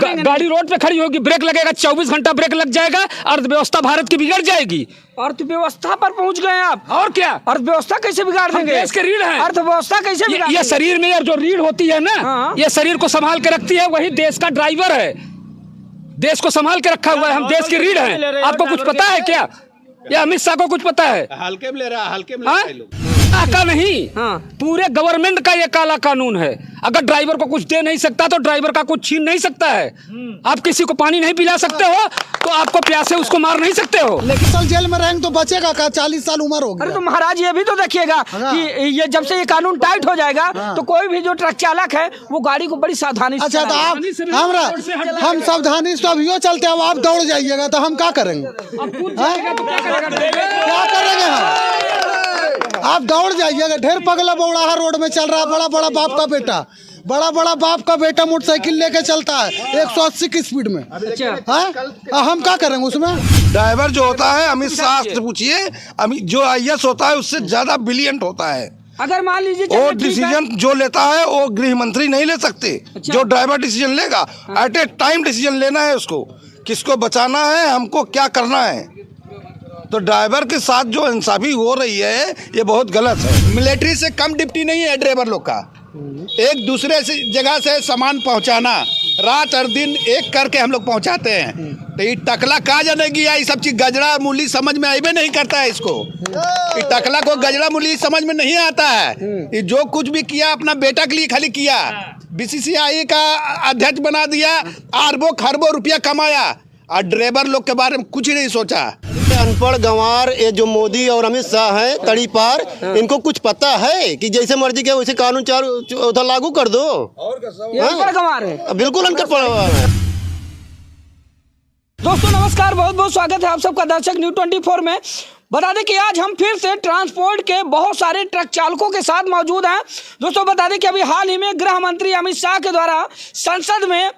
रोकेंगे? गाड़ी रोड पे खड़ी होगी, ब्रेक लगेगा, 24 घंटा ब्रेक लग जाएगा, अर्थव्यवस्था भारत की बिगड़ जाएगी। अर्थव्यवस्था पर पहुंच गए आप। और क्या, अर्थव्यवस्था कैसे बिगाड़ देंगे? देश के रीढ़ हैं। अर्थव्यवस्था कैसे बिगाड़ ये देंगे? शरीर में जो रीढ़ होती है ना, हाँ। ये शरीर को संभाल के रखती है, वही देश का ड्राइवर है, देश को संभाल के रखा हुआ है। हम देश की रीढ़ हैं। आपको कुछ पता है क्या? या अमित शाह को कुछ पता है? हल्के में ले रहा है, हल्के में ले रहा है लोग। का नहीं, हाँ। पूरे गवर्नमेंट का ये काला कानून है। अगर ड्राइवर को कुछ दे नहीं सकता तो ड्राइवर का कुछ छीन नहीं सकता है। आप किसी को पानी नहीं पिला सकते हो तो आपको प्यासे उसको मार नहीं सकते हो। लेकिन साल जेल में रहेंगे तो बचेगा का? 40 साल उम्र हो अरे गया। तो महाराज ये भी तो देखिएगा कि ये जब से ये कानून टाइट हो जाएगा तो कोई भी जो ट्रक चालक है वो गाड़ी को बड़ी सावधानी से अच्छा तो चलाएगा। आप हम सावधानी से अभियो चलते हैं, आप दौड़ जाइएगा तो हम क्या करेंगे? क्या करेंगे हम? आप दौड़ जाइएगा। ढेर पगला बौड़ाहा रोड में चल रहा है, बड़ा बड़ा बाप का बेटा, बड़ा बड़ा बाप का बेटा मोटरसाइकिल लेके चलता है 180 की स्पीड में। अच्छा हम क्या करेंगे उसमें? ड्राइवर जो होता है, अमित शाह से पूछिए, जो IAS होता है उससे ज्यादा ब्रिलियंट होता है। अगर मान लीजिए वो डिसीजन जो लेता है वो गृह मंत्री नहीं ले सकते। जो ड्राइवर डिसीजन लेगा, एट ए टाइम डिसीजन लेना है उसको, किसको बचाना है, हमको क्या करना है। तो ड्राइवर के साथ जो इंसाफी हो रही है ये बहुत गलत है। मिलिट्री से कम ड्यूटी नहीं है ड्राइवर लोग का। एक दूसरे से जगह से सामान पहुंचाना, रात और दिन एक करके हम लोग पहुंचाते हैं। तो ये टकला कहाँ जाने गया? ये सब चीज गजरा मूली समझ में आइबे नहीं करता है इसको। ये टकला को गजरा मूली समझ में नहीं आता है। ये जो कुछ भी किया अपना बेटा के लिए खाली किया। BCCI का अध्यक्ष बना दिया, अरबों खरबों रुपया कमाया, और ड्राइवर लोग के बारे में कुछ ही नहीं सोचा। अनपढ़ गंवार ये जो मोदी और अमित शाह हैं तड़ी पार, इनको कुछ पता है कि जैसे मर्जी के वैसे कानून उधर लागू कर दो? अनपढ़ गंवार है, बिल्कुल अनपढ़ है। दोस्तों नमस्कार, बहुत बहुत स्वागत है आप सबका दर्शक न्यूज़ 24 में। बता दें कि आज हम फिर से ट्रांसपोर्ट के बहुत सारे ट्रक चालकों के साथ मौजूद हैं। दोस्तों बता दें कि अभी हाल ही में गृह मंत्री अमित शाह के द्वारा संसद में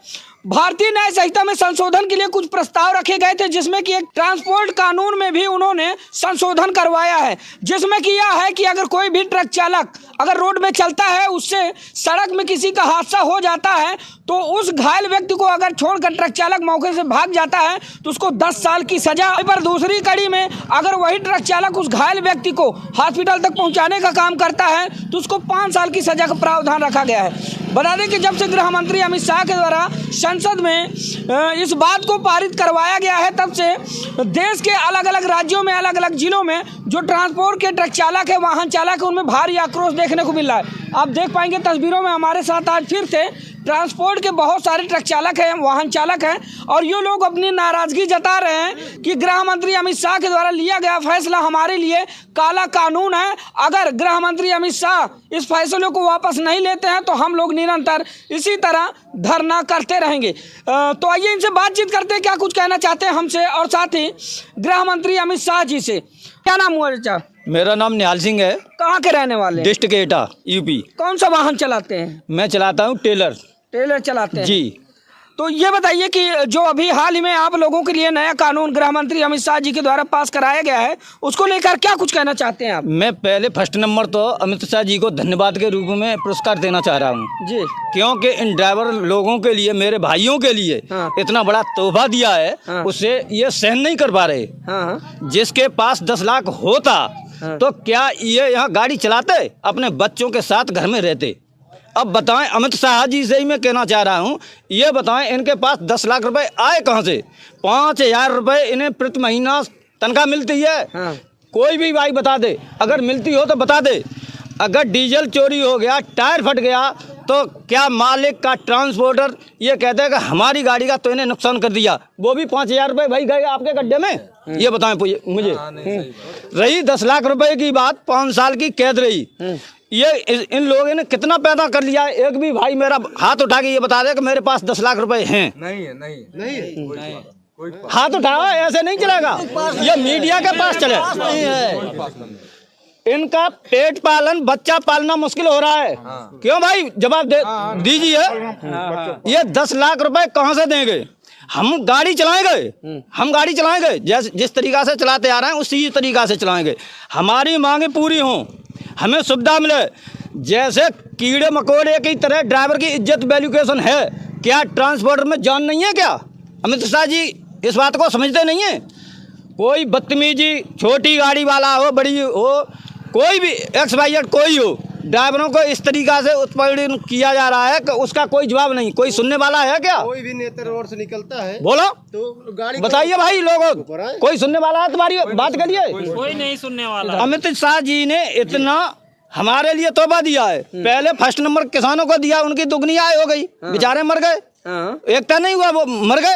भारतीय न्याय संहिता में संशोधन के लिए कुछ प्रस्ताव रखे गए थे, जिसमें कि एक ट्रांसपोर्ट कानून में भी उन्होंने संशोधन करवाया है, जिसमें कि यह है कि अगर कोई भी ट्रक चालक अगर रोड में चलता है, उससे सड़क में किसी का हादसा हो जाता है, तो उस घायल व्यक्ति को अगर छोड़कर ट्रक चालक मौके से भाग जाता है तो उसको 10 साल की सजा। पर दूसरी कड़ी में अगर वही ट्रक चालक उस घायल व्यक्ति को हॉस्पिटल तक पहुंचाने का काम करता है तो उसको 5 साल की सजा का प्रावधान रखा गया है। बता दें कि जब से गृह मंत्री अमित शाह के द्वारा संसद में इस बात को पारित करवाया गया है, तब से देश के अलग अलग राज्यों में, अलग अलग जिलों में जो ट्रांसपोर्ट के ट्रक चालक है, वाहन चालक है, उनमें भारी आक्रोश देखने को मिल रहा है। आप देख पाएंगे तस्वीरों में हमारे साथ आज फिर से ट्रांसपोर्ट के बहुत सारे ट्रक चालक हैं, वाहन चालक हैं, और ये लोग अपनी नाराजगी जता रहे हैं कि गृह मंत्री अमित शाह के द्वारा लिया गया फैसला हमारे लिए काला कानून है। अगर गृह मंत्री अमित शाह इस फैसले को वापस नहीं लेते हैं तो हम लोग निरंतर इसी तरह धरना करते रहेंगे। तो आइए इनसे बातचीत करते हैं, क्या कुछ कहना चाहते हैं हमसे, और साथ ही गृह मंत्री अमित शाह जी से। क्या नाम हुआ चाचा? मेरा नाम निहाल सिंह है। कहाँ के रहने वाले? डिस्ट्रिक्ट एटा, यूपी। कौन सा वाहन चलाते हैं? मैं चलाता हूँ टेलर चलाते हैं जी। तो ये बताइए कि जो अभी हाल ही में आप लोगों के लिए नया कानून गृह मंत्री अमित शाह जी के द्वारा पास कराया गया है, उसको लेकर क्या कुछ कहना चाहते हैं आप? मैं पहले फर्स्ट नंबर तो अमित शाह जी को धन्यवाद के रूप में पुरस्कार देना चाह रहा हूँ जी, क्योंकि इन ड्राइवर लोगों के लिए, मेरे भाइयों के लिए इतना बड़ा तोहफा दिया है, उससे ये सहन नहीं कर पा रहे। जिसके पास 10 लाख होता तो क्या ये यहाँ गाड़ी चलाते, अपने बच्चों के साथ घर में रहते? अब बताएं, अमित शाह जी से ही मैं कहना चाह रहा हूँ, ये बताएं इनके पास 10 लाख रुपए आए कहाँ से? 5,000 रुपए इन्हें प्रति महीना तनख्वाह मिलती है। कोई भी भाई बता दे, अगर मिलती हो तो बता दे। अगर डीजल चोरी हो गया, टायर फट गया, तो क्या मालिक का ट्रांसपोर्टर ये कहते हैं कि हमारी गाड़ी का तो इन्हें नुकसान कर दिया, वो भी 5,000 रुपये भाई गए आपके गड्ढे में? ये बताएं मुझे। रही 10 लाख रुपए की बात, 5 साल की कैद रही। ये इन लोगों ने कितना पैदा कर लिया है? एक भी भाई मेरा हाथ उठा के ये बता दे कि मेरे पास 10 लाख रुपए हैं। नहीं। हाथ उठाओ, ऐसे नहीं चलेगा। ये मीडिया के पास चले। इनका पेट पालन, बच्चा पालना मुश्किल हो रहा है। क्यों भाई, जवाब दीजिए। ये 10 लाख रुपए कहाँ से देंगे? हम गाड़ी चलाएंगे, जिस तरीका से चलाते आ रहे हैं उसी तरीका से चलाएंगे। हमारी मांगे पूरी हों, हमें सुविधा मिले। जैसे कीड़े मकोड़े की तरह ड्राइवर की इज्जत वैल्यूकेशन है। क्या ट्रांसपोर्टर में जान नहीं है क्या? अमित शाह जी इस बात को समझते नहीं है। कोई बदतमीजी, छोटी गाड़ी वाला हो, बड़ी हो, कोई भी XYZ कोई हो, ड्राइवरों को इस तरीका से उत्पीड़न किया जा रहा है कि उसका कोई जवाब नहीं। कोई सुनने वाला है क्या? कोई भी नेता रोड से निकलता है बोलो तो गाड़ी बताइए भाई लोगों, कोई सुनने वाला है तुम्हारी बात? करिए, कोई नहीं सुनने वाला। अमित शाह जी ने इतना हमारे लिए तोहफा दिया है। पहले फर्स्ट नंबर किसानों को दिया, उनकी दुगनी आय हो गई, बेचारे मर गए। एकता नहीं हुआ, वो मर गए।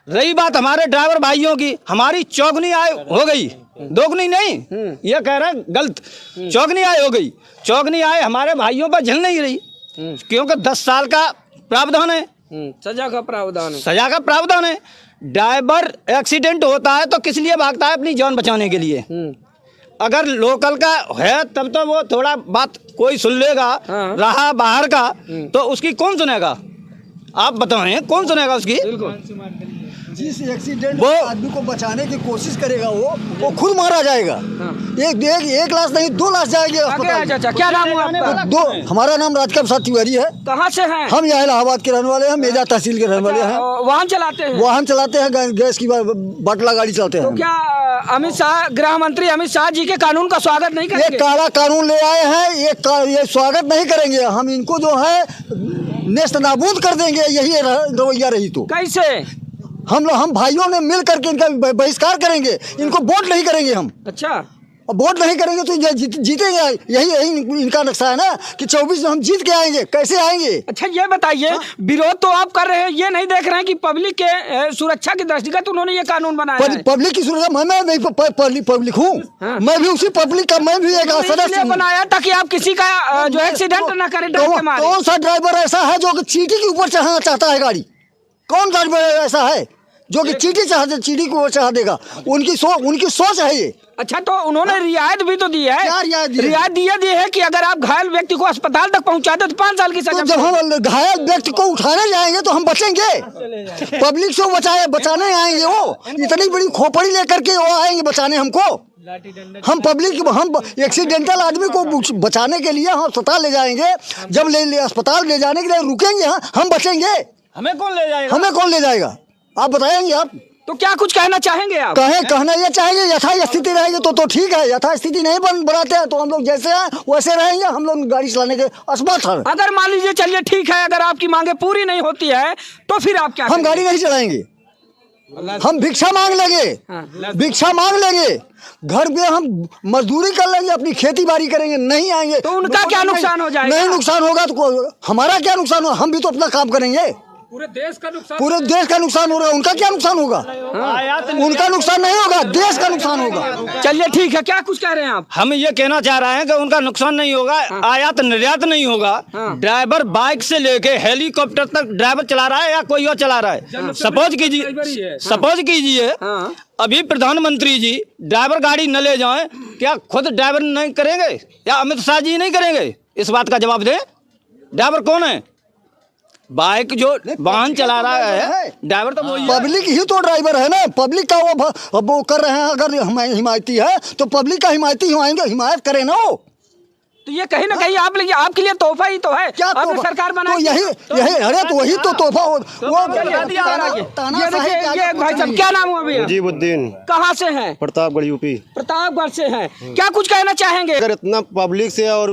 रही बात हमारे ड्राइवर भाइयों की, हमारी चौगुनी आय हो गई, दोगुनी नहीं, ये कह रहे हैं गलत, चौगुनी आय हो गई। चौगुनी आय हमारे भाइयों पर झेल नहीं रही, क्योंकि 10 साल का प्रावधान है, सजा का प्रावधान है। सजा का प्रावधान है। ड्राइवर एक्सीडेंट होता है तो किस लिए भागता है? अपनी जान बचाने के लिए। अगर लोकल का है तब तो वो थोड़ा बात कोई सुन लेगा, रहा बाहर का तो उसकी कौन सुनेगा? आप बताएं, कौन सुनेगा उसकी? जिस एक्सीडेंट वो आदमी को बचाने की कोशिश करेगा वो खुद मारा जाएगा। एक लाश नहीं 2 लाश जाएंगे अस्पताल। क्या नाम हुआ आपका? हमारा नाम राजकमल प्रसाद तिवारी है। कहाँ से हैं? हम यहाँ इलाहाबाद के रहने वाले हैं, मेजा तहसील के रहने वाले हैं। वाहन चलाते हैं? वाहन चलाते हैं, गैस की बाटला गाड़ी चलाते हैं। तो क्या अमित शाह, गृह मंत्री अमित शाह जी के कानून का स्वागत नहीं करेंगे? ये काला कानून ले आए हैं, ये स्वागत नहीं करेंगे। हम इनको जो है नेस्त नाबूद कर देंगे, यही रवैया रही तो। कैसे? हम भाइयों ने मिल करके इनका बहिष्कार करेंगे, इनको वोट नहीं करेंगे हम। अच्छा, अब वोट नहीं करेंगे तो ये जीतेंगे। यही इनका नक्शा है ना कि 24 में हम जीत के आएंगे। कैसे आएंगे? अच्छा ये बताइए, विरोध तो आप कर रहे हैं, ये नहीं देख रहे हैं कि पब्लिक के सुरक्षा की दृष्टिगत उन्होंने ये कानून बनाया है। पब्लिक की सुरक्षा, मैं नहीं पब्लिक हूँ। मैं भी उसी पब्लिक का, मैं भी एक सदस्य बनाया ताकि आप किसी का जो एक्सीडेंट न करें डर के मारे। कौन सा ड्राइवर ऐसा है जो कि चीटी के ऊपर चढ़ाना चाहता है गाड़ी? कौन ड्राइवर ऐसा है जो कि चीटी के ऊपर चढ़ा देगा? उनकी सोच है ये। अच्छा, तो उन्होंने रियायत भी तो दी है। क्या रियायत दी है कि अगर आप घायल व्यक्ति को अस्पताल तक पहुंचाते तो 5 साल की सजा। तो जब हम घायल व्यक्ति को उठाने जाएंगे तो हम बचेंगे, पब्लिक से बचाने आएंगे। वो इतनी बड़ी खोपड़ी लेकर के वो आएंगे बचाने हमको। हम पब्लिक, हम एक्सीडेंटल आदमी को बचाने के लिए हम अस्पताल ले जाएंगे। जब अस्पताल ले जाने के लिए रुकेंगे, हम बचेंगे। हमें कौन ले जाएगा? हमें कौन ले जाएगा? आप बताएंगे। आप तो क्या कुछ कहना चाहेंगे आप? कहना ये चाहेंगे यथास्थिति रहेंगे तो ठीक है। यथास्थिति नहीं बनाते हैं तो हम लोग जैसे हैं वैसे रहेंगे। हम लोग गाड़ी चलाने के असमर्थ हैं। अगर मान लीजिए, चलिए ठीक है, अगर आपकी मांगे पूरी नहीं होती है तो फिर आप क्या? हम गाड़ी नहीं चलाएंगे, हम भिक्षा मांग लेंगे। भिक्षा मांग लेंगे, घर में हम मजदूरी कर लेंगे, अपनी खेती बाड़ी करेंगे, नहीं आएंगे तो उनका क्या नुकसान हो जाएगा? नहीं नुकसान होगा तो हमारा क्या नुकसान होगा? हम भी तो अपना काम करेंगे। पूरे देश का नुकसान हो रहा है। उनका क्या नुकसान होगा? उनका नुकसान नहीं होगा, देश का नुकसान होगा। चलिए ठीक है, क्या कुछ कह रहे हैं आप? हम ये कहना चाह रहे हैं कि उनका नुकसान नहीं होगा, आयात निर्यात नहीं होगा। ड्राइवर बाइक से लेके हेलीकॉप्टर तक ड्राइवर चला रहा है या कोई और चला रहा है। सपोज कीजिए अभी प्रधानमंत्री जी ड्राइवर गाड़ी न ले जाएं, क्या खुद ड्राइवर नहीं करेंगे या अमित शाह जी नहीं करेंगे? इस बात का जवाब दें। ड्राइवर कौन है? बाइक जो वाहन चला रहा है ड्राइवर तो वही है। पब्लिक ही तो ड्राइवर है ना। पब्लिक का वो कर रहे हैं। अगर हिमायती है तो पब्लिक का हिमायती होंगे, हिमायत करें ना वो। तो ये कहीं ना कहीं आपके लिए तोहफा ही तो है। क्या आपने सरकार बनाई तो यही अरे तो वही तो तोहफा। ये भाई साहब क्या नाम हुआ भैया? मुजीबुद्दीन। कहाँ से हैं? प्रतापगढ़ यूपी। प्रतापगढ़ से हैं। क्या कुछ कहना चाहेंगे? अगर इतना पब्लिक से और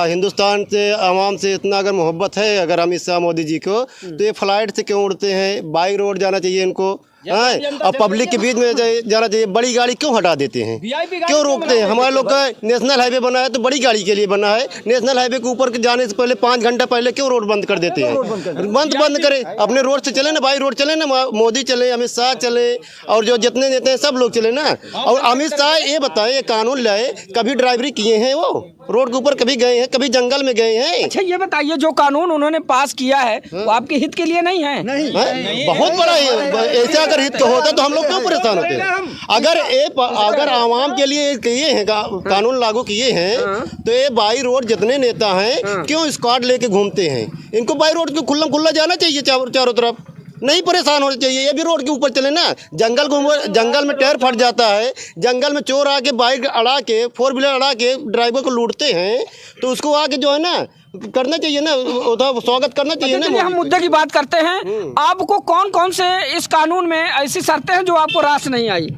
हिंदुस्तान से आवाम से इतना अगर मोहब्बत है अगर अमित शाह मोदी जी को, तो ये फ्लाइट से क्यों उड़ते हैं? बाई रोड जाना चाहिए इनको। अब पब्लिक के बीच में जाना चाहिए। बड़ी गाड़ी क्यों हटा देते हैं? क्यों रोकते हैं? हमारे लोग का नेशनल हाईवे बना है तो बड़ी गाड़ी के लिए बना है। नेशनल हाईवे के ऊपर जाने से पहले 5 घंटा पहले क्यों रोड बंद कर देते हैं? बंद करें, अपने रोड से चले ना, बाई रोड चले ना। मोदी चले, अमित शाह चले और जो जितने नेता हैं सब लोग चले ना। और अमित शाह ये बताए, ये कानून लाए, कभी ड्राइवरी किए हैं? वो रोड के ऊपर कभी गए हैं? कभी जंगल में गए हैं? अच्छा ये बताइए, जो कानून उन्होंने पास किया है वो आपके हित के लिए नहीं है? नहीं, बहुत बड़ा ऐसा अगर हित होता तो हम लोग क्यों परेशान होते हैं? अगर आवाम के लिए किए हैं कानून लागू किए हैं तो ये बाई रोड जितने नेता हैं क्यों स्क्वाड लेके घूमते हैं? इनको बाई रोड को खुल्ला जाना चाहिए चारों तरफ। नहीं परेशान होना चाहिए, ये भी रोड के ऊपर चले ना। जंगल में टायर फट जाता है, जंगल में चोर आके बाइक अड़ा के, 4 व्हीलर अड़ा के ड्राइवर को लूटते हैं, तो उसको आके जो है ना करना चाहिए ना, स्वागत करना चाहिए ना। हम मुद्दे की बात करते हैं, आपको कौन कौन से इस कानून में ऐसी शर्तें हैं जो आपको रास नहीं आई?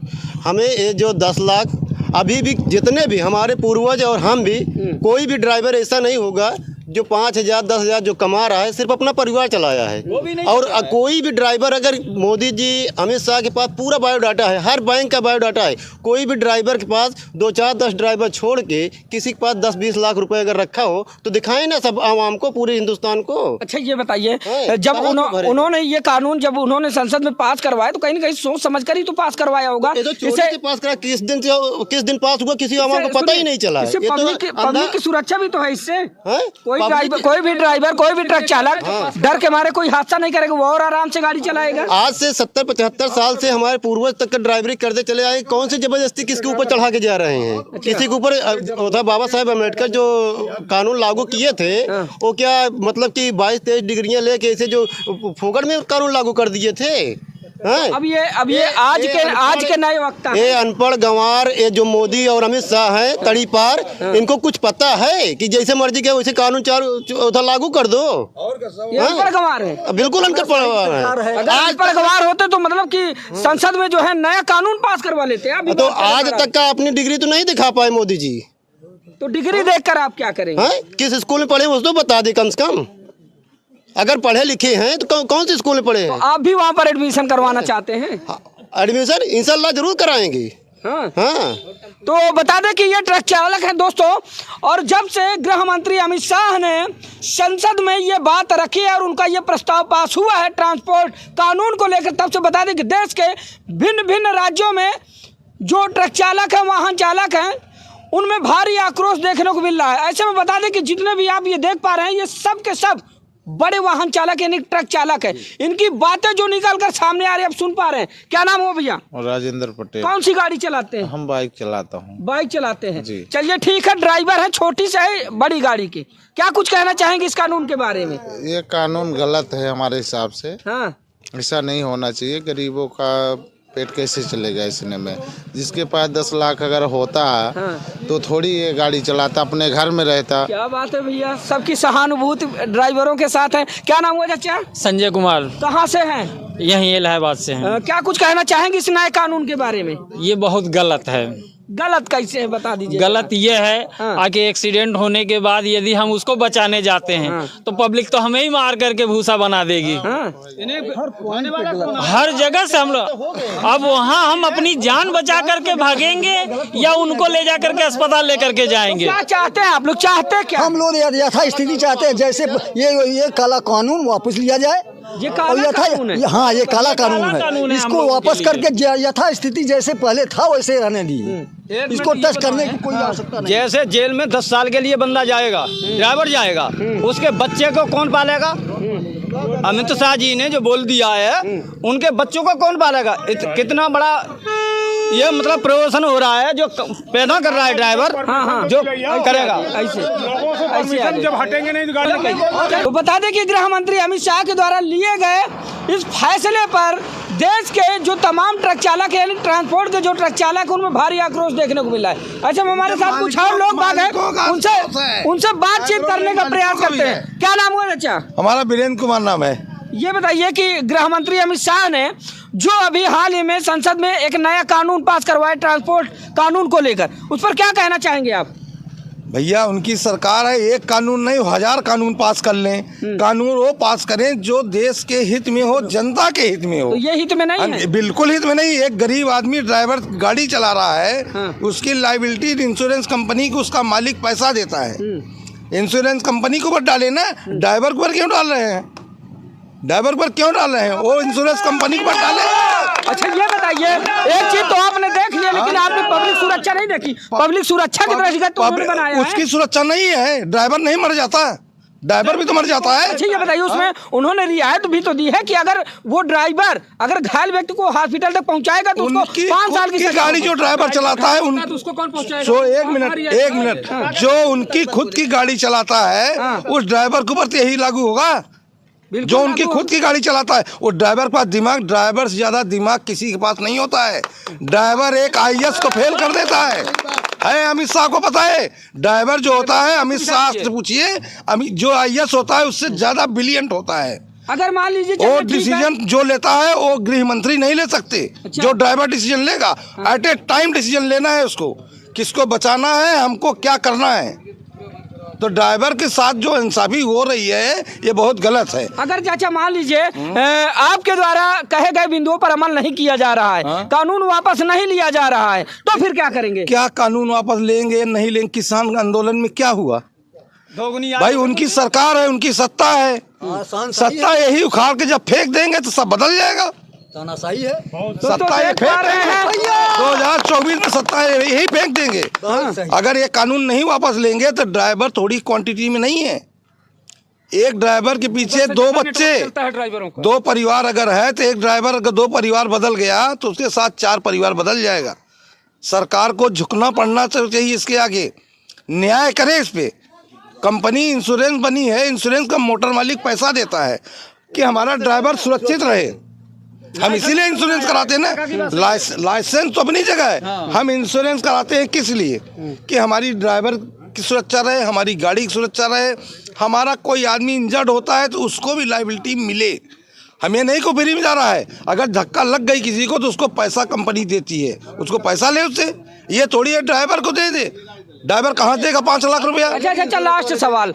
हमें ये जो 10 लाख अभी भी जितने भी हमारे पूर्वज और हम भी, कोई भी ड्राइवर ऐसा नहीं होगा जो 5,000 10,000 जो कमा रहा है सिर्फ अपना परिवार चलाया है। और कोई भी ड्राइवर, अगर मोदी जी अमित शाह के पास पूरा बायोडाटा है, हर बैंक का बायोडाटा है, कोई भी ड्राइवर के पास 2 4 10 ड्राइवर छोड़ के किसी के पास 10-20 लाख रुपए अगर रखा हो तो दिखाएं ना सब आवाम को, पूरे हिंदुस्तान को। अच्छा ये बताइए, जब उन्होंने ये कानून जब उन्होंने संसद में पास करवाया तो कहीं ना कहीं सोच समझ कर ही तो पास करवाया होगा। इसे पास करा, किस दिन पास हुआ किसी आवाम को पता ही नहीं चला। पब्लिक की सुरक्षा भी तो है इससे। कोई भी ड्राइवर, कोई भी ट्रक चालक डर के मारे कोई हादसा नहीं करेगा, वो और आराम से गाड़ी चलाएगा। आज से 70-75 साल से हमारे पूर्वज तक ड्राइवरी करते चले आए, कौन सी जबरदस्ती किसके ऊपर चढ़ा के जा रहे हैं? किसी के ऊपर बाबा साहेब अम्बेडकर जो कानून लागू किए थे, वो क्या मतलब कि 22-23 डिग्रियां लेके ऐसे जो फोकट में कानून लागू कर दिए थे। अब ये आज के नए वक्त, ये अनपढ़ गंवार, ये जो मोदी और अमित शाह हैं तड़ी पार, इनको कुछ पता है कि जैसे मर्जी के वैसे कानून लागू कर दो। अनपढ़ गंवार है, बिल्कुल अनपढ़ है। अनपढ़ गंवार होते तो मतलब कि संसद में जो है नया कानून पास करवा लेते हैं। तो आज तक का अपनी डिग्री तो नहीं दिखा पाए मोदी जी, तो डिग्री देखकर आप क्या करेंगे? किस स्कूल में पढ़े उसको बता दे कम से कम। अगर पढ़े लिखे हैं तो कौन से स्कूल में पढ़े हैं? तो आप भी वहाँ पर एडमिशन करवाना चाहते हैं? एडमिशन इंशाल्लाह जरूर कराएंगे। हाँ। तो बता दें कि ये ट्रक चालक हैं दोस्तों, और जब से गृह मंत्री अमित शाह ने संसद में ये बात रखी है और उनका ये प्रस्ताव पास हुआ है ट्रांसपोर्ट कानून को लेकर, तब से बता दें कि देश के भिन्न भिन्न राज्यों में जो ट्रक चालक हैं, वाहन चालक हैं, उनमें भारी आक्रोश देखने को मिल रहा है। ऐसे में बता दें कि जितने भी आप ये देख पा रहे हैं, ये सब के सब बड़े वाहन चालक यानी ट्रक चालक है। इनकी बातें जो निकल कर सामने आ रही है, आप सुन पा रहे हैं। क्या नाम हो भैया? राजेंद्र पटेल। कौन सी गाड़ी चलाते हैं? हम बाइक चलाता हूँ। बाइक चलाते हैं, चलिए ठीक है। ड्राइवर है छोटी से है बड़ी गाड़ी की, क्या कुछ कहना चाहेंगे इस कानून के बारे में? ये कानून गलत है हमारे हिसाब से। हाँ, ऐसा नहीं होना चाहिए। गरीबों का पेट कैसे चलेगा इसने में? जिसके पास 10 लाख अगर होता तो थोड़ी ये गाड़ी चलाता, अपने घर में रहता। क्या बात है भैया, सबकी सहानुभूति ड्राइवरों के साथ है। क्या नाम हुआ चाचा? संजय कुमार। कहाँ से हैं? यहीं इलाहाबाद से हैं। क्या कुछ कहना चाहेंगे इस नए कानून के बारे में? ये बहुत गलत है। गलत कैसे है बता दीजिए। गलत ये है आगे एक्सीडेंट होने के बाद यदि हम उसको बचाने जाते हैं तो पब्लिक तो हमें ही मार करके भूसा बना देगी। हर जगह से हम लोग अब वहाँ हम अपनी जान बचा करके भागेंगे या उनको ले जा करके अस्पताल लेकर के जाएंगे? क्या चाहते हैं आप लोग? चाहते क्या? हम लोग यथास्थिति चाहते हैं, जैसे ये काला कानून वापस लिया जाए। ये काला कानून है। हाँ, ये काला कानून है। इसको वापस करके यथास्थिति जैसे पहले था वैसे रहने दीजिए। इसको टच करने की कोई आवश्यकता नहीं। जैसे जेल में 10 साल के लिए बंदा जाएगा, ड्राइवर जाएगा, उसके बच्चे को कौन पालेगा? अमित शाह जी ने जो बोल दिया है, उनके बच्चों को कौन पालेगा? कितना बड़ा ये मतलब प्रमोशन हो रहा है, जो पैदा कर रहा है ड्राइवर। जो करेगा ऐसे जब हटेंगे नहीं तो बता दें कि गृह मंत्री अमित शाह के द्वारा लिए गए इस फैसले पर देश के जो तमाम ट्रक चालक है, ट्रांसपोर्ट के जो ट्रक चालक है, उनमें भारी आक्रोश देखने को मिला है। अच्छा, हमारे साथ कुछ और लोग बात है, उनसे बातचीत करने का प्रयास करते हैं। क्या नाम हुआ चाचा? हमारा वीरेंद्र कुमार नाम है। ये बताइए कि गृह मंत्री अमित शाह ने जो अभी हाल ही में संसद में एक नया कानून पास करवाया ट्रांसपोर्ट कानून को लेकर, उस पर क्या कहना चाहेंगे आप? भैया, उनकी सरकार है, एक कानून नहीं 1000 कानून पास कर लें। कानून वो पास करें जो देश के हित में हो, जनता के हित में हो। तो ये हित में नहीं है? बिल्कुल हित में नहीं। एक गरीब आदमी ड्राइवर गाड़ी चला रहा है, उसकी लायबिलिटी इंश्योरेंस कंपनी को उसका मालिक पैसा देता है। इंश्योरेंस कंपनी को ऊपर डाले ना, ड्राइवर पर क्यों डाल रहे हैं? ड्राइवर पर क्यों डाल रहे हैं? वो इंश्योरेंस कंपनी पर डाले। अच्छा, ये बताइए, एक चीज तो आपने देख लिया, लेकिन आपने पब्लिक सुरक्षा नहीं देखी। पब्लिक सुरक्षा की दृष्टि तो उन्होंने बनाया है। उसकी सुरक्षा नहीं है, ड्राइवर नहीं मर जाता, ड्राइवर भी तो मर जाता है। अच्छा, ये बताइए, उसमें उन्होंने रियायत भी तो दी है कि अगर वो ड्राइवर अगर घायल व्यक्ति को हॉस्पिटल तक पहुंचाएगा तो उसको 5 साल की गाड़ी जो ड्राइवर चलाता है उसको कौन पहुंचाएगा? जो एक मिनट जो उनकी खुद की गाड़ी चलाता है, उस ड्राइवर के ऊपर यही लागू होगा। जो उनकी खुद की गाड़ी चलाता है। वो ड्राइवर के पास दिमाग, ड्राइवर से ज्यादा दिमाग किसी के पास नहीं होता है। ड्राइवर एक IAS को फेल कर देता है अमित शाह को पता है। ड्राइवर जो होता है, अमित शाह से पूछिए, जो IAS होता है उससे ज्यादा ब्रिलियंट होता है। अगर मान लीजिए वो डिसीजन जो लेता है वो गृह मंत्री नहीं ले सकते। जो ड्राइवर डिसीजन लेगा, एट ए टाइम डिसीजन लेना है उसको, किसको बचाना है, हमको क्या करना है। तो ड्राइवर के साथ जो इंसाफी हो रही है ये बहुत गलत है। अगर चाचा मान लीजिए आपके द्वारा कहे गए बिंदुओं पर अमल नहीं किया जा रहा है, कानून वापस नहीं लिया जा रहा है, तो फिर क्या करेंगे? क्या कानून वापस लेंगे नहीं लेंगे? किसान आंदोलन में क्या हुआ भाई? उनकी सरकार है, उनकी सत्ता है, सत्ता यही उखाड़ के जब फेंक देंगे तो सब बदल जाएगा। तानाशाही है, सत्ता ये फेंक रहे हैं 2024 में, सत्ता यही फेंक देंगे। अगर ये कानून नहीं वापस लेंगे तो ड्राइवर थोड़ी क्वांटिटी में नहीं है। एक ड्राइवर के पीछे 2 बच्चे, 2 परिवार अगर है तो एक ड्राइवर अगर 2 परिवार बदल गया तो उसके साथ 4 परिवार बदल जाएगा। सरकार को झुकना पड़ना चाहिए इसके आगे, न्याय करे इस पे। कंपनी इंश्योरेंस बनी है, इंश्योरेंस का मोटर मालिक पैसा देता है कि हमारा ड्राइवर सुरक्षित रहे। हम इसीलिए इंश्योरेंस कराते हैं ना। लाइसेंस तो अपनी जगह है, हम इंश्योरेंस कराते हैं किस लिए? कि हमारी ड्राइवर की सुरक्षा रहे, हमारी गाड़ी की सुरक्षा रहे, हमारा कोई आदमी इंजर्ड होता है तो उसको भी लायबिलिटी मिले। हम ये नहीं को फ्री में जा रहा है। अगर धक्का लग गई किसी को तो उसको पैसा कंपनी देती है, उसको पैसा ले उससे। ये थोड़ी है ड्राइवर को दे दे, ड्राइवर कहाँ देगा 5 लाख रुपया? अच्छा, लास्ट सवाल,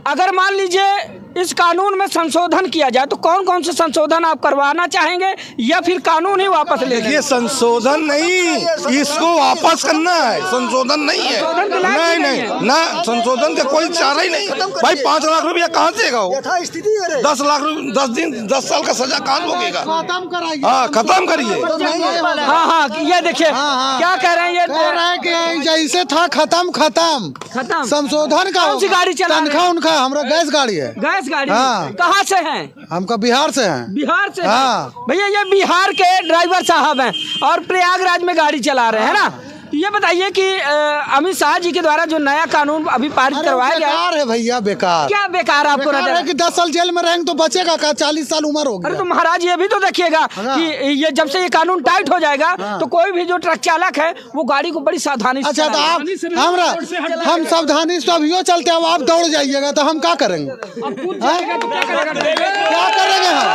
अगर मान लीजिए इस कानून में संशोधन किया जाए तो कौन कौन से संशोधन आप करवाना चाहेंगे या फिर कानून ही वापस ले? देखिए, संशोधन नहीं, इसको वापस करना है, संशोधन नहीं है। नहीं ना, संशोधन का कोई चारा ही नहीं भाई। 5 लाख रुपया कहाँ देगा वो? 10 लाख 10 दिन 10 साल का सजा कहाँ भोगेगा? हाँ, खत्म करिए। हाँ, ये देखिए क्या कह रहे हैं, ये कह रहे हैं कि जैसे था खत्म, संशोधन का गाड़ी चला तनख्वाह उनका, हमारा गैस गाड़ी है। गैस गाड़ी? हाँ। कहाँ से हैं? हमका बिहार से हैं। बिहार से? हाँ। भैया ये बिहार के ड्राइवर साहब हैं और प्रयागराज में गाड़ी चला रहे हैं ना। ये बताइए कि अमित शाह जी के द्वारा जो नया कानून अभी पारित करवाया गया है भैया, बेकार। क्या बेकार आपको नजर है? कि 10 साल जेल में रहेंगे तो बचेगा का? 40 साल उम्र हो गई। अरे तो महाराज ये भी तो देखिएगा कि ये जब से ये कानून टाइट हो जाएगा तो कोई भी जो ट्रक चालक है वो गाड़ी को बड़ी सावधानी से। अच्छा, तो आप हम सावधानी से अभियो चलते हैं, आप दौड़ जाइएगा तो हम क्या करेंगे? क्या करेंगे हम?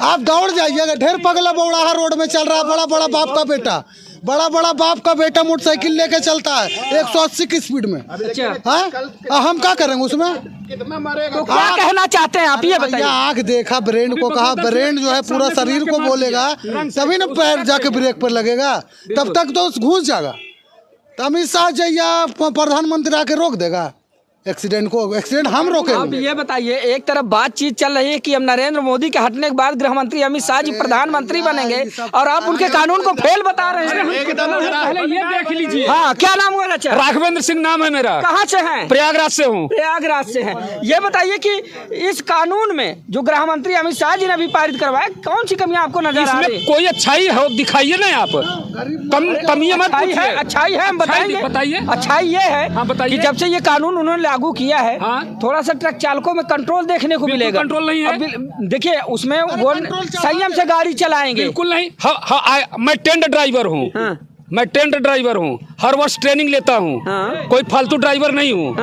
आप दौड़ जाइएगा। ढेर पगला बौड़ाहा रोड में चल रहा, बड़ा बड़ा बाप का बेटा, बड़ा बाप का बेटा मोटरसाइकिल लेके चलता है 180 की स्पीड में। हाँ, हम क्या करेंगे उसमें? तो क्या कहना चाहते हैं आप ये बताइए? आँख देखा ब्रेन को, कहा ब्रेन जो है पूरा शरीर को बोलेगा तभी ना पैर जाके ब्रेक पर लगेगा, तब तक तो घुस जाएगा। तो अमित शाह जैया प्रधानमंत्री आके रोक देगा एक्सीडेंट को? एक्सीडेंट हम रोकेंगे। अब ये बताइए, एक तरफ बातचीत चल रही है कि अब नरेंद्र मोदी के हटने के बाद गृह मंत्री अमित शाह जी प्रधानमंत्री बनेंगे और आप उनके कानून को फेल बता रहे हैं। पहले ये देख लीजिए। हाँ, क्या नाम हुआ? राघवेंद्र सिंह नाम है मेरा। कहाँ से हैं? प्रयागराज से हूँ। प्रयागराज से हैं। ये बताइए कि इस कानून में जो गृह मंत्री अमित शाह जी ने अभी पारित करवाया, कौन सी कमियां आपको नजर आ रही है? कोई अच्छाई है दिखाइए ना आप, कमी मत पूछिए। अच्छाई है, हम बताएंगे। बताइए। अच्छाई ये है कि जब से ये कानून उन्होंने लागू किया है, थोड़ा सा ट्रक चालकों में कंट्रोल देखने को मिलेगा। कंट्रोल नहीं है। देखिए उसमें वो संयम से गाड़ी चलाएंगे। बिल्कुल नहीं। मैं टेंड ड्राइवर हूँ। मैं टेंट ड्राइवर हूँ, हर वर्ष ट्रेनिंग लेता हूँ। कोई फालतू ड्राइवर नहीं हूँ।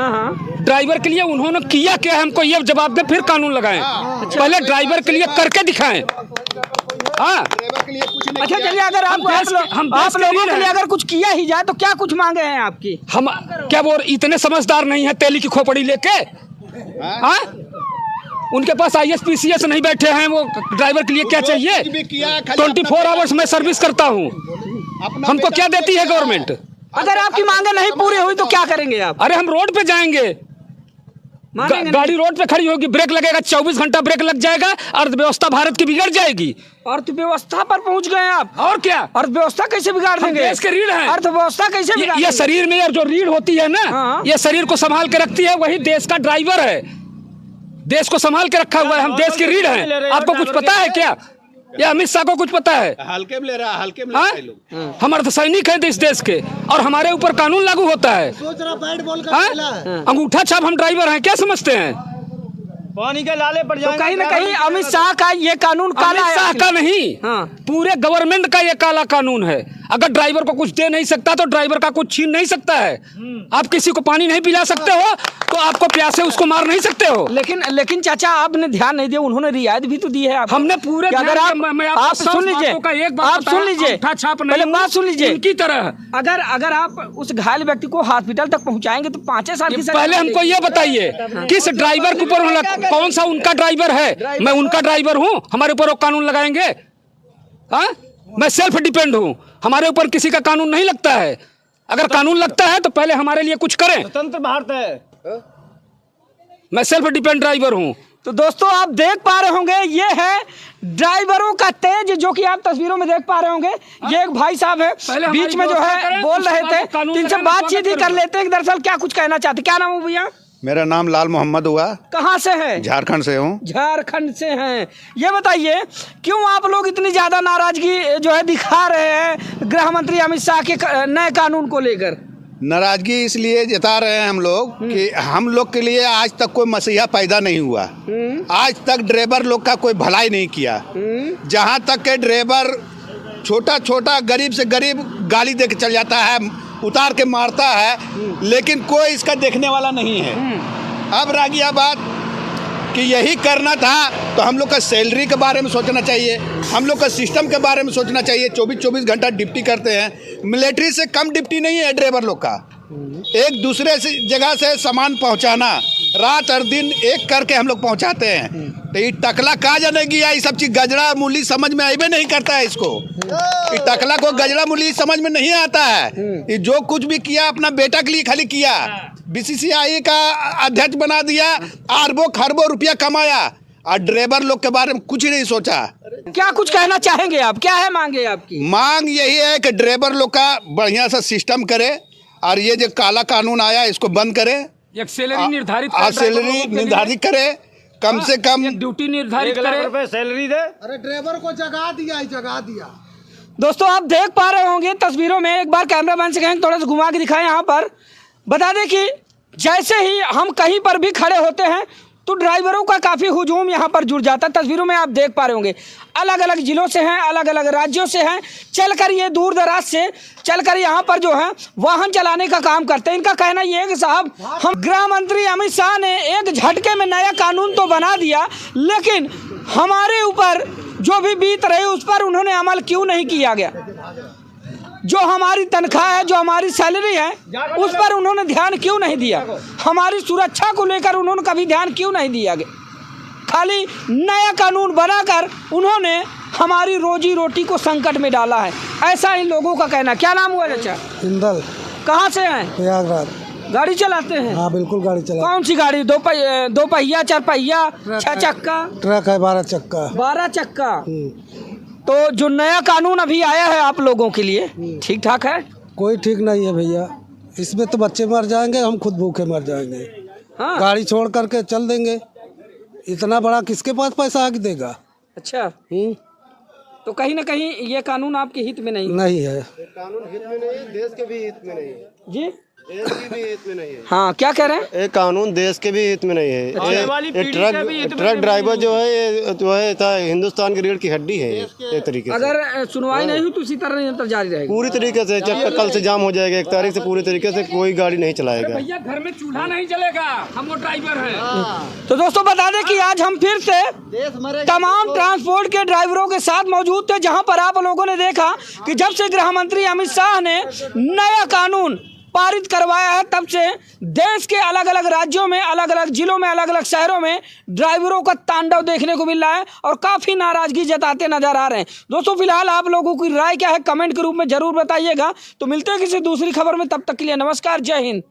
ड्राइवर के लिए उन्होंने किया क्या है हमको ये जवाब दे, फिर कानून लगाएं। पहले ड्राइवर के लिए करके दिखाएं। हाँ, अच्छा चलिए, अगर आप लोगों के लिए अगर कुछ किया ही जाए तो क्या कुछ मांगे हैं आपकी? हम क्या वो इतने समझदार नहीं है तेली की खोपड़ी लेके? हाँ, उनके पास IAS PCS नहीं बैठे हैं। वो ड्राइवर के लिए क्या चाहिए? 24 आवर्स में सर्विस करता हूँ। हमको क्या देती है गवर्नमेंट? अगर आपकी मांगे नहीं पूरी हुई तो क्या करेंगे आप? अरे हम रोड पे जाएंगे, गाड़ी रोड पे खड़ी होगी, ब्रेक लगेगा, 24 घंटा ब्रेक लग जाएगा, अर्थव्यवस्था भारत की बिगड़ जाएगी। अर्थव्यवस्था पर पहुंच गए आप? और क्या, अर्थव्यवस्था कैसे बिगाड़ देंगे? देश के रीढ़ है। अर्थव्यवस्था कैसे बिगाड़? ये शरीर में जो रीढ़ होती है ना, ये शरीर को संभाल के रखती है, वही देश का ड्राइवर है। देश को संभाल के रखा हुआ है, हम देश की रीढ़ है। आपको कुछ पता है क्या? या अमित शाह को कुछ पता है? हल्के में ले रहा है, हल्के में ले रहा है लोग। हम अर्धसैनिक हैं इस देश के और हमारे ऊपर कानून लागू होता है। अंगूठा छाप हम ड्राइवर हैं, क्या समझते हैं? पानी के लाले पड़ तो जाएंगे। कहीं ना कहीं अमित शाह का ये कानून काला अमित है शाह आखिर। का नहीं, हाँ। पूरे गवर्नमेंट का ये काला कानून है। अगर ड्राइवर को कुछ दे नहीं सकता तो ड्राइवर का कुछ छीन नहीं सकता है। आप किसी को पानी नहीं पिला सकते हो तो आपको प्यासे उसको मार नहीं सकते हो। लेकिन चाचा आपने ध्यान नहीं दिया, उन्होंने रियायत भी तो दी है आपको। हमने पूरे कि अगर आप मैं आपको आप सब सुन लीजिए, बातों का एक बात आप बताया, सुन लीजिए, अंगूठा छाप नहीं पहले हूं, बात सुन लीजिए। इनकी तरह अगर आप उस घायल व्यक्ति को हॉस्पिटल तक पहुंचाएंगे तो 5 साल की सजा पहले हमको ये बताइए किस ड्राइवर के ऊपर कौन सा उनका ड्राइवर है? मैं उनका ड्राइवर हूँ, हमारे ऊपर वो कानून लगाएंगे? हाँ, मैं सेल्फ डिपेंड हूँ, हमारे ऊपर किसी का कानून नहीं लगता है। अगर कानून लगता है तो पहले हमारे लिए कुछ करें। स्वतंत्र भारत है। मैं सेल्फ डिपेंड ड्राइवर हूँ। तो दोस्तों आप देख पा रहे होंगे ये है ड्राइवरों का तेज, जो कि आप तस्वीरों में देख पा रहे होंगे। ये एक भाई साहब है बीच में जो है बोल रहे थे, तो इनसे बातचीत ही कर लेते हैं कि दरअसल क्या कुछ कहना चाहते। क्या नाम है भैया? मेरा नाम लाल मोहम्मद हुआ। कहाँ से है? झारखंड से हूँ। झारखंड से हैं। ये बताइए क्यों आप लोग इतनी ज्यादा नाराजगी जो है दिखा रहे हैं गृह मंत्री अमित शाह के नए कानून को लेकर? नाराजगी इसलिए जता रहे हैं हम लोग कि हम लोग के लिए आज तक कोई मसीहा पैदा नहीं हुआ। आज तक ड्राइवर लोग का कोई भलाई नहीं किया। जहाँ तक के ड्राइवर छोटा छोटा गरीब से गरीब गाली दे के चल जाता है, उतार के मारता है, लेकिन कोई इसका देखने वाला नहीं है। अब रह गया बात कि यही करना था तो हम लोग का सैलरी के बारे में सोचना चाहिए, हम लोग का सिस्टम के बारे में सोचना चाहिए। 24-24 घंटा ड्यूटी करते हैं, मिलिट्री से कम ड्यूटी नहीं है ड्राइवर लोग का। एक दूसरे से जगह से सामान पहुंचाना, रात और दिन एक करके हम लोग पहुंचाते हैं। तो ये टकला कहा जाने गया, ये सब चीज गजरा मूली समझ में आइबे नहीं करता है इसको। ये टकला को गजरा मूली समझ में नहीं आता है। ये जो कुछ भी किया अपना बेटा के लिए खाली किया, बीसीसीआई का अध्यक्ष बना दिया, अरबों खरबों रुपया कमाया, और ड्राइवर लोग के बारे में कुछ ही नहीं सोचा। क्या कुछ कहना चाहेंगे आप? क्या है मांगे आपकी? मांग यही है कि ड्राइवर लोग का बढ़िया सा सिस्टम करे, और ये जो काला कानून आया इसको बंद करे। एक सैलरी निर्धारित सैलरी निर्धारित करे, कम से कम ड्यूटी निर्धारित करे, सैलरी दे। अरे ड्राइवर को जगा दिया। दोस्तों आप देख पा रहे होंगे तस्वीरों में, एक बार कैमरामैन से कहें थोड़ा सा घुमा के दिखाएं। यहाँ पर बता दें कि जैसे ही हम कहीं पर भी खड़े होते हैं तो ड्राइवरों का काफ़ी हुजूम यहाँ पर जुड़ जाता है। तस्वीरों में आप देख पा रहे होंगे अलग अलग जिलों से हैं, अलग अलग राज्यों से हैं, चलकर ये दूर दराज से चलकर यहाँ पर जो है वाहन चलाने का काम करते हैं। इनका कहना ये है कि साहब हम गृह मंत्री अमित शाह ने एक झटके में नया कानून तो बना दिया, लेकिन हमारे ऊपर जो भी बीत रही उस पर उन्होंने अमल क्यों नहीं किया गया। जो हमारी तनख्वाह है, जो हमारी सैलरी है, उस पर उन्होंने ध्यान क्यों नहीं दिया। हमारी सुरक्षा को लेकर उन्होंने कभी ध्यान क्यों नहीं दिया गया। खाली नया कानून बनाकर उन्होंने हमारी रोजी रोटी को संकट में डाला है, ऐसा इन लोगों का कहना। क्या नाम हुआ चाचा? हिंदल। कहाँ से हैं? प्रयागराज। गाड़ी चलाते हैं? हाँ बिल्कुल गाड़ी चला। कौन सी गाड़ी? दो पहिया, 4 पहिया, 6 चक्का? ट्रक है 12 चक्का। 12 चक्का। तो जो नया कानून अभी आया है आप लोगों के लिए ठीक ठाक है? कोई ठीक नहीं है भैया, इसमें तो बच्चे मर जाएंगे, हम खुद भूखे मर जाएंगे। हाँ? गाड़ी छोड़ करके चल देंगे, इतना बड़ा किसके पास पैसा आके देगा। अच्छा। तो कहीं ना कहीं ये कानून आपके हित में नहीं है। कानून हित में नहीं, देश के भी हित में नहीं है जी। देश के भी हित में नहीं है। हाँ क्या कह रहे हैं? एक कानून देश के भी हित में नहीं है। ट्रक ड्राइवर जो है ये हिंदुस्तान की रीढ़ की हड्डी है एक तरीके से। अगर सुनवाई नहीं हुई तो इसी तरह निरंतर जारी रहेगी पूरी तरीके से। चक्का कल से जाम हो जाएगा, 1 तारीख से पूरी तरीके से कोई गाड़ी नहीं चलाएगा। भैया घर में चूल्हा नहीं जलेगा, हम वो ड्राइवर हैं। तो दोस्तों बता दें कि आज हम फिर से तमाम ट्रांसपोर्ट के ड्राइवरों के साथ मौजूद थे, जहां पर आप लोगों ने देखा कि जब से गृह मंत्री अमित शाह ने नया कानून पारित करवाया है तब से देश के अलग अलग राज्यों में, अलग अलग जिलों में, अलग अलग शहरों में ड्राइवरों का तांडव देखने को मिल रहा है और काफ़ी नाराजगी जताते नजर आ रहे हैं। दोस्तों फिलहाल आप लोगों की राय क्या है कमेंट के रूप में जरूर बताइएगा। तो मिलते हैं किसी दूसरी खबर में, तब तक के लिए नमस्कार, जय हिंद।